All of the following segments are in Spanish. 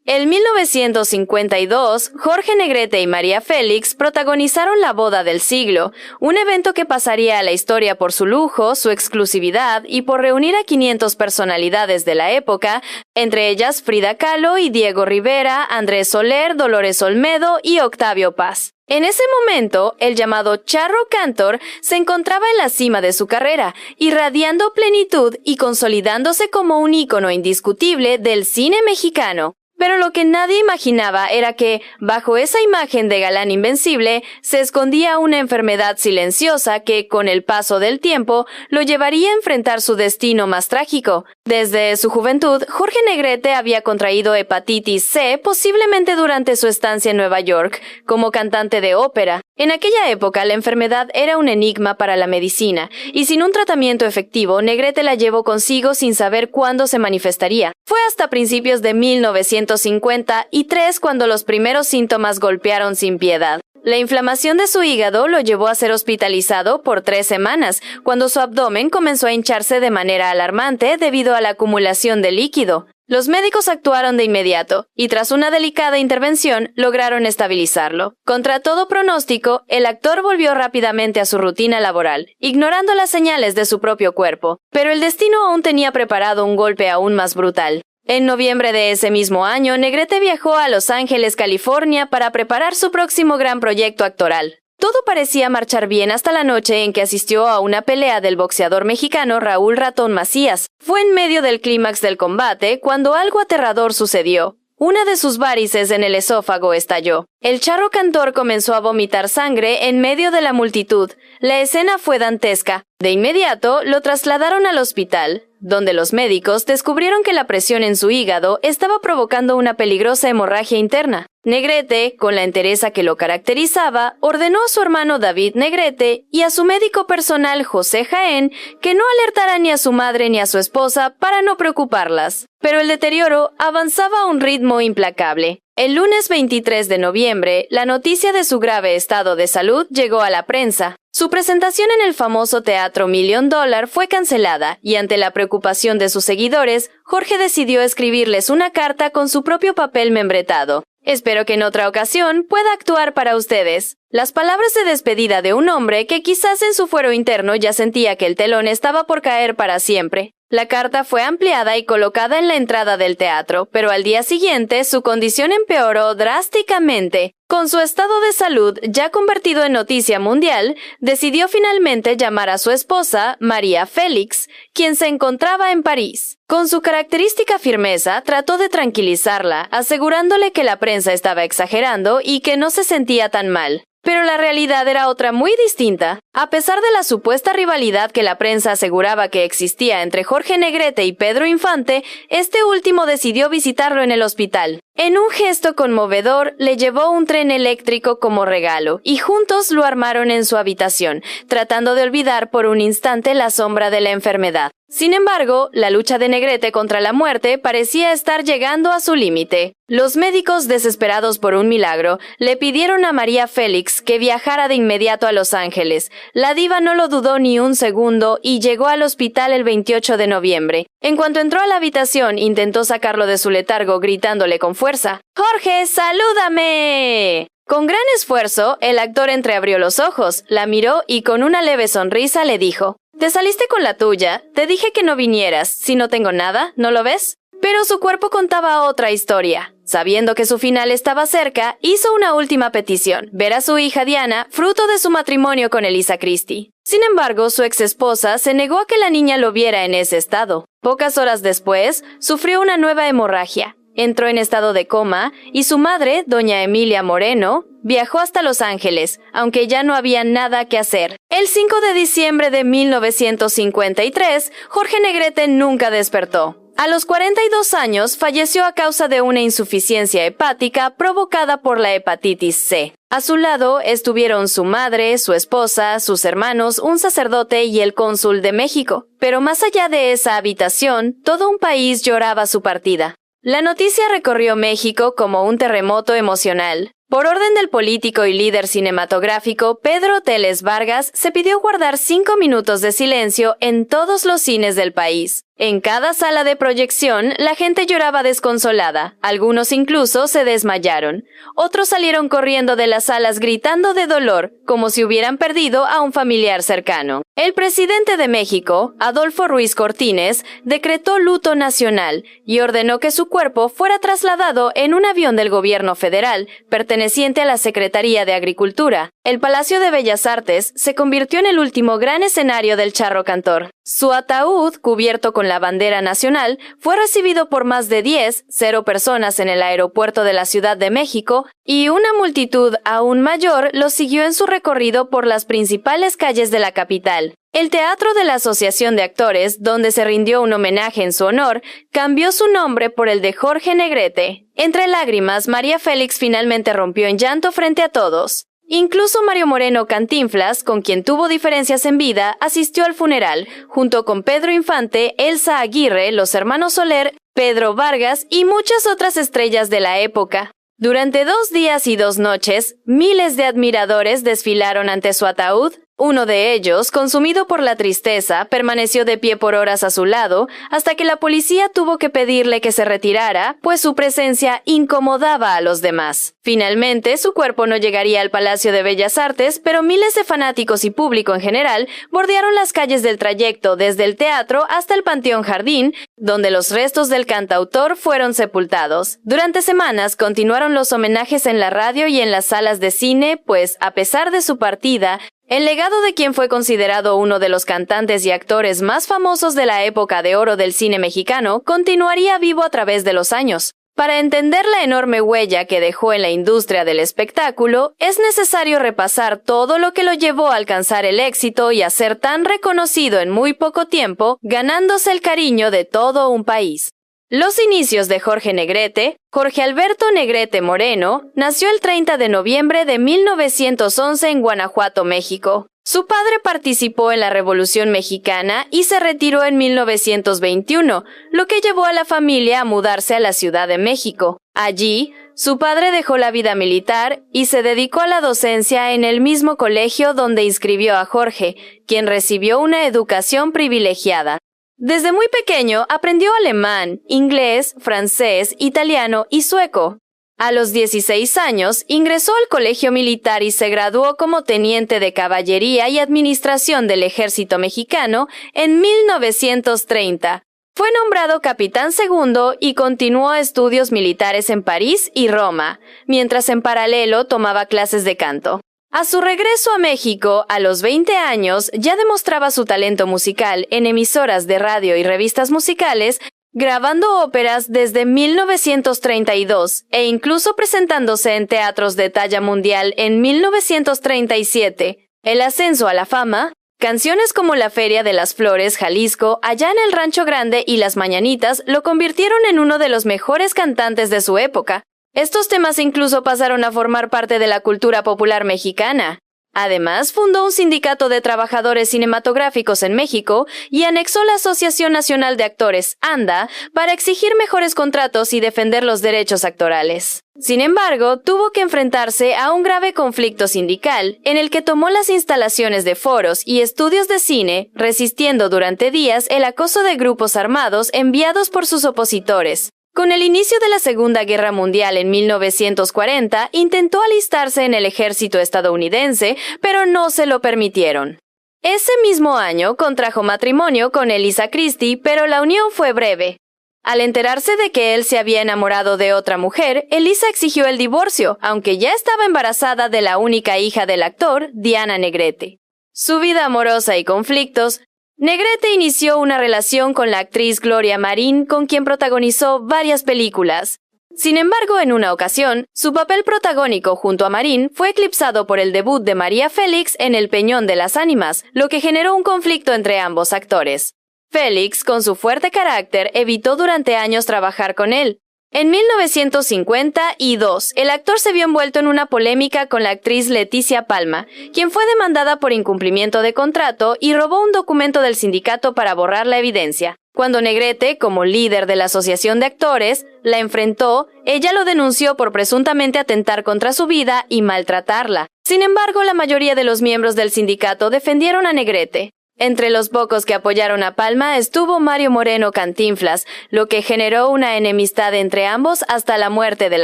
En 1952, Jorge Negrete y María Félix protagonizaron la boda del siglo, un evento que pasaría a la historia por su lujo, su exclusividad y por reunir a 500 personalidades de la época, entre ellas Frida Kahlo y Diego Rivera, Andrés Soler, Dolores Olmedo y Octavio Paz. En ese momento, el llamado Charro Cantor se encontraba en la cima de su carrera, irradiando plenitud y consolidándose como un ícono indiscutible del cine mexicano. Pero lo que nadie imaginaba era que, bajo esa imagen de galán invencible, se escondía una enfermedad silenciosa que, con el paso del tiempo, lo llevaría a enfrentar su destino más trágico. Desde su juventud, Jorge Negrete había contraído hepatitis C, posiblemente durante su estancia en Nueva York, como cantante de ópera. En aquella época, la enfermedad era un enigma para la medicina, y sin un tratamiento efectivo, Negrete la llevó consigo sin saber cuándo se manifestaría. Fue hasta principios de 1953 cuando los primeros síntomas golpearon sin piedad. La inflamación de su hígado lo llevó a ser hospitalizado por 3 semanas, cuando su abdomen comenzó a hincharse de manera alarmante debido a la acumulación de líquido. Los médicos actuaron de inmediato, y tras una delicada intervención, lograron estabilizarlo. Contra todo pronóstico, el actor volvió rápidamente a su rutina laboral, ignorando las señales de su propio cuerpo. Pero el destino aún tenía preparado un golpe aún más brutal. En noviembre de ese mismo año, Negrete viajó a Los Ángeles, California, para preparar su próximo gran proyecto actoral. Todo parecía marchar bien hasta la noche en que asistió a una pelea del boxeador mexicano Raúl Ratón Macías. Fue en medio del clímax del combate cuando algo aterrador sucedió. Una de sus varices en el esófago estalló. El Charro Cantor comenzó a vomitar sangre en medio de la multitud. La escena fue dantesca. De inmediato, lo trasladaron al hospital, donde los médicos descubrieron que la presión en su hígado estaba provocando una peligrosa hemorragia interna. Negrete, con la entereza que lo caracterizaba, ordenó a su hermano David Negrete y a su médico personal José Jaén que no alertaran ni a su madre ni a su esposa para no preocuparlas. Pero el deterioro avanzaba a un ritmo implacable. El lunes 23 de noviembre, la noticia de su grave estado de salud llegó a la prensa. Su presentación en el famoso Teatro Million Dollar fue cancelada, y ante la preocupación de sus seguidores, Jorge decidió escribirles una carta con su propio papel membretado. Espero que en otra ocasión pueda actuar para ustedes. Las palabras de despedida de un hombre que quizás en su fuero interno ya sentía que el telón estaba por caer para siempre. La carta fue ampliada y colocada en la entrada del teatro, pero al día siguiente su condición empeoró drásticamente. Con su estado de salud ya convertido en noticia mundial, decidió finalmente llamar a su esposa, María Félix, quien se encontraba en París. Con su característica firmeza, trató de tranquilizarla, asegurándole que la prensa estaba exagerando y que no se sentía tan mal. Pero la realidad era otra muy distinta. A pesar de la supuesta rivalidad que la prensa aseguraba que existía entre Jorge Negrete y Pedro Infante, este último decidió visitarlo en el hospital. En un gesto conmovedor, le llevó un tren eléctrico como regalo, y juntos lo armaron en su habitación, tratando de olvidar por un instante la sombra de la enfermedad. Sin embargo, la lucha de Negrete contra la muerte parecía estar llegando a su límite. Los médicos, desesperados por un milagro, le pidieron a María Félix que viajara de inmediato a Los Ángeles. La diva no lo dudó ni un segundo y llegó al hospital el 28 de noviembre. En cuanto entró a la habitación, intentó sacarlo de su letargo gritándole con fuerza: ¡Jorge, salúdame! Con gran esfuerzo, el actor entreabrió los ojos, la miró y con una leve sonrisa le dijo: «Te saliste con la tuya, te dije que no vinieras, si no tengo nada, ¿no lo ves?». Pero su cuerpo contaba otra historia. Sabiendo que su final estaba cerca, hizo una última petición: ver a su hija Diana, fruto de su matrimonio con Elisa Christie. Sin embargo, su exesposa se negó a que la niña lo viera en ese estado. Pocas horas después, sufrió una nueva hemorragia. Entró en estado de coma y su madre, doña Emilia Moreno, viajó hasta Los Ángeles, aunque ya no había nada que hacer. El 5 de diciembre de 1953, Jorge Negrete nunca despertó. A los 42 años falleció a causa de una insuficiencia hepática provocada por la hepatitis C. A su lado estuvieron su madre, su esposa, sus hermanos, un sacerdote y el cónsul de México. Pero más allá de esa habitación, todo un país lloraba su partida. La noticia recorrió México como un terremoto emocional. Por orden del político y líder cinematográfico Pedro Teles Vargas, se pidió guardar 5 minutos de silencio en todos los cines del país. En cada sala de proyección, la gente lloraba desconsolada, algunos incluso se desmayaron. Otros salieron corriendo de las salas gritando de dolor, como si hubieran perdido a un familiar cercano. El presidente de México, Adolfo Ruiz Cortines, decretó luto nacional y ordenó que su cuerpo fuera trasladado en un avión del gobierno federal, perteneciente a la Secretaría de Agricultura. El Palacio de Bellas Artes se convirtió en el último gran escenario del charro cantor. Su ataúd, cubierto con la bandera nacional, fue recibido por más de 0 personas en el aeropuerto de la Ciudad de México, y una multitud aún mayor lo siguió en su recorrido por las principales calles de la capital. El Teatro de la Asociación de Actores, donde se rindió un homenaje en su honor, cambió su nombre por el de Jorge Negrete. Entre lágrimas, María Félix finalmente rompió en llanto frente a todos. Incluso Mario Moreno Cantinflas, con quien tuvo diferencias en vida, asistió al funeral, junto con Pedro Infante, Elsa Aguirre, los hermanos Soler, Pedro Vargas y muchas otras estrellas de la época. Durante 2 días y 2 noches, miles de admiradores desfilaron ante su ataúd. Uno de ellos, consumido por la tristeza, permaneció de pie por horas a su lado, hasta que la policía tuvo que pedirle que se retirara, pues su presencia incomodaba a los demás. Finalmente, su cuerpo no llegaría al Palacio de Bellas Artes, pero miles de fanáticos y público en general bordearon las calles del trayecto desde el teatro hasta el Panteón Jardín, donde los restos del cantautor fueron sepultados. Durante semanas continuaron los homenajes en la radio y en las salas de cine, pues, a pesar de su partida, el legado de quien fue considerado uno de los cantantes y actores más famosos de la época de oro del cine mexicano continuaría vivo a través de los años. Para entender la enorme huella que dejó en la industria del espectáculo, es necesario repasar todo lo que lo llevó a alcanzar el éxito y a ser tan reconocido en muy poco tiempo, ganándose el cariño de todo un país. Los inicios de Jorge Negrete. Jorge Alberto Negrete Moreno nació el 30 de noviembre de 1911 en Guanajuato, México. Su padre participó en la Revolución Mexicana y se retiró en 1921, lo que llevó a la familia a mudarse a la Ciudad de México. Allí, su padre dejó la vida militar y se dedicó a la docencia en el mismo colegio donde inscribió a Jorge, quien recibió una educación privilegiada. Desde muy pequeño aprendió alemán, inglés, francés, italiano y sueco. A los 16 años ingresó al colegio militar y se graduó como teniente de caballería y administración del ejército mexicano en 1930. Fue nombrado capitán segundo y continuó estudios militares en París y Roma, mientras en paralelo tomaba clases de canto. A su regreso a México, a los 20 años, ya demostraba su talento musical en emisoras de radio y revistas musicales, grabando óperas desde 1932 e incluso presentándose en teatros de talla mundial en 1937. El ascenso a la fama. Canciones como La Feria de las Flores, Jalisco, Allá en el Rancho Grande y Las Mañanitas lo convirtieron en uno de los mejores cantantes de su época. Estos temas incluso pasaron a formar parte de la cultura popular mexicana. Además, fundó un sindicato de trabajadores cinematográficos en México y anexó la Asociación Nacional de Actores, ANDA, para exigir mejores contratos y defender los derechos actorales. Sin embargo, tuvo que enfrentarse a un grave conflicto sindical, en el que tomó las instalaciones de foros y estudios de cine, resistiendo durante días el acoso de grupos armados enviados por sus opositores. Con el inicio de la Segunda Guerra Mundial en 1940, intentó alistarse en el ejército estadounidense, pero no se lo permitieron. Ese mismo año contrajo matrimonio con Elisa Christie, pero la unión fue breve. Al enterarse de que él se había enamorado de otra mujer, Elisa exigió el divorcio, aunque ya estaba embarazada de la única hija del actor, Diana Negrete. Su vida amorosa y conflictos. Negrete inició una relación con la actriz Gloria Marín, con quien protagonizó varias películas. Sin embargo, en una ocasión, su papel protagónico junto a Marín fue eclipsado por el debut de María Félix en El Peñón de las Ánimas, lo que generó un conflicto entre ambos actores. Félix, con su fuerte carácter, evitó durante años trabajar con él. En 1952, el actor se vio envuelto en una polémica con la actriz Leticia Palma, quien fue demandada por incumplimiento de contrato y robó un documento del sindicato para borrar la evidencia. Cuando Negrete, como líder de la Asociación de Actores, la enfrentó, ella lo denunció por presuntamente atentar contra su vida y maltratarla. Sin embargo, la mayoría de los miembros del sindicato defendieron a Negrete. Entre los pocos que apoyaron a Palma estuvo Mario Moreno Cantinflas, lo que generó una enemistad entre ambos hasta la muerte del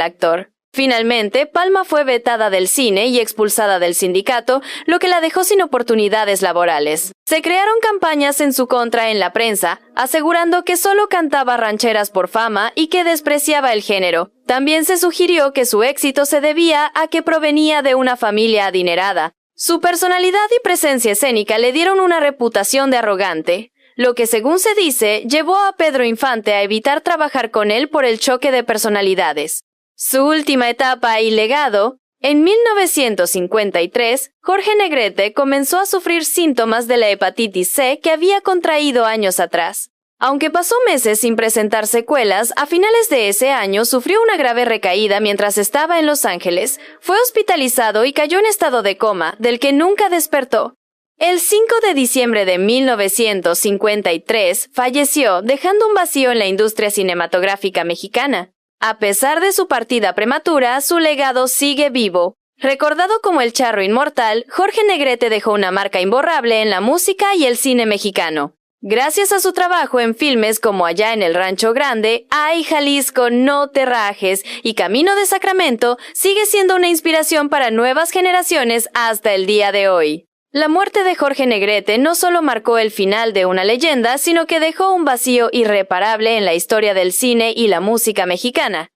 actor. Finalmente, Palma fue vetada del cine y expulsada del sindicato, lo que la dejó sin oportunidades laborales. Se crearon campañas en su contra en la prensa, asegurando que solo cantaba rancheras por fama y que despreciaba el género. También se sugirió que su éxito se debía a que provenía de una familia adinerada. Su personalidad y presencia escénica le dieron una reputación de arrogante, lo que, según se dice, llevó a Pedro Infante a evitar trabajar con él por el choque de personalidades. Su última etapa y legado: en 1953, Jorge Negrete comenzó a sufrir síntomas de la hepatitis C que había contraído años atrás. Aunque pasó meses sin presentar secuelas, a finales de ese año sufrió una grave recaída mientras estaba en Los Ángeles, fue hospitalizado y cayó en estado de coma, del que nunca despertó. El 5 de diciembre de 1953 falleció, dejando un vacío en la industria cinematográfica mexicana. A pesar de su partida prematura, su legado sigue vivo. Recordado como el Charro Inmortal, Jorge Negrete dejó una marca imborrable en la música y el cine mexicano. Gracias a su trabajo en filmes como Allá en el Rancho Grande, Ay Jalisco, No te rajes y Camino de Sacramento, sigue siendo una inspiración para nuevas generaciones hasta el día de hoy. La muerte de Jorge Negrete no solo marcó el final de una leyenda, sino que dejó un vacío irreparable en la historia del cine y la música mexicana.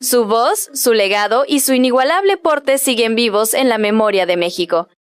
Su voz, su legado y su inigualable porte siguen vivos en la memoria de México.